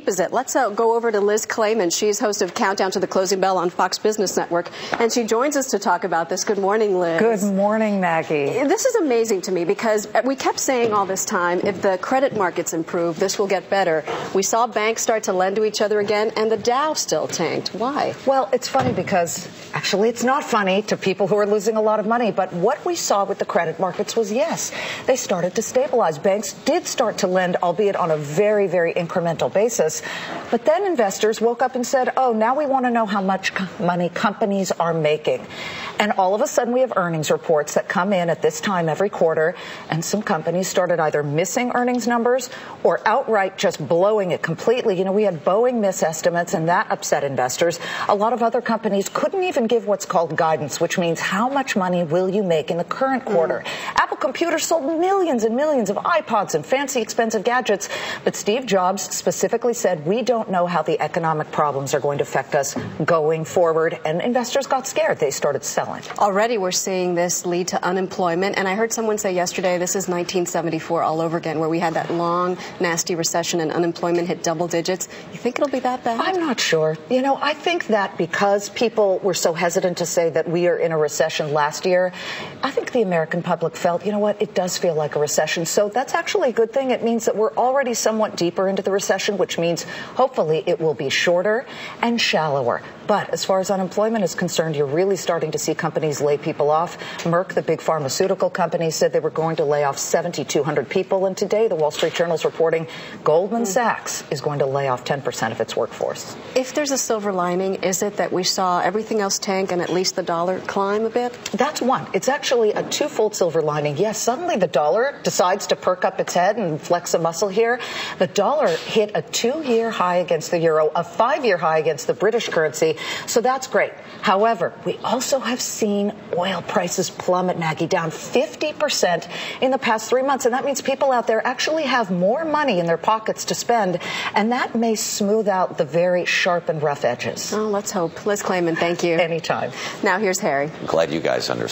deep is it? Let's go over to Liz Claman. She's host of Countdown to the Closing Bell on Fox Business Network, and she joins us to talk about this. Good morning, Liz. Good morning, Maggie. This is amazing to me because we kept saying all this time, if the credit markets improve, this will get better. We saw banks start to lend to each other again, and the Dow still tanked. Why? Well, it's funny because actually it's not funny to people who are losing a lot of money, but what we saw with the credit markets was, yes, they started to stabilize. Banks did start to lend, albeit on a very, very incremental basis. But then investors woke up and said, oh, now we want to know how much money companies are making. And all of a sudden we have earnings reports that come in at this time every quarter, and some companies started either missing earnings numbers or outright just blowing it completely. You know, we had Boeing miss estimates, and that upset investors. A lot of other companies couldn't even give what's called guidance, which means how much money will you make in the current quarter. Apple Computer sold millions and millions of iPods and fancy expensive gadgets, but Steve Jobs specifically said, we don't know how the economic problems are going to affect us going forward, and investors got scared. They started selling. Already we're seeing this lead to unemployment, and I heard someone say yesterday this is 1974 all over again, where we had that long, nasty recession and unemployment hit double digits. You think it'll be that bad? I'm not sure. You know, I think that because people were so hesitant to say that we are in a recession last year, I think the American public felt, you know what, it does feel like a recession. So that's actually a good thing. It means that we're already somewhat deeper into the recession, which means hopefully it will be shorter and shallower. But as far as unemployment is concerned, you're really starting to see companies lay people off. Merck, the big pharmaceutical company, said they were going to lay off 7,200 people. And today, the Wall Street Journal is reporting Goldman Sachs is going to lay off 10% of its workforce. If there's a silver lining, is it that we saw everything else tank and at least the dollar climb a bit? That's one. It's actually a twofold silver lining. Yes, suddenly the dollar decides to perk up its head and flex a muscle here. The dollar hit a 2-year high against the euro, a 5-year high against the British currency. So that's great. However, we also have seen oil prices plummet, Maggie, down 50% in the past 3 months. And that means people out there actually have more money in their pockets to spend. And that may smooth out the very sharp and rough edges. Oh, let's hope. Liz Claman, thank you. Anytime. Now here's Harry. Glad you guys understand.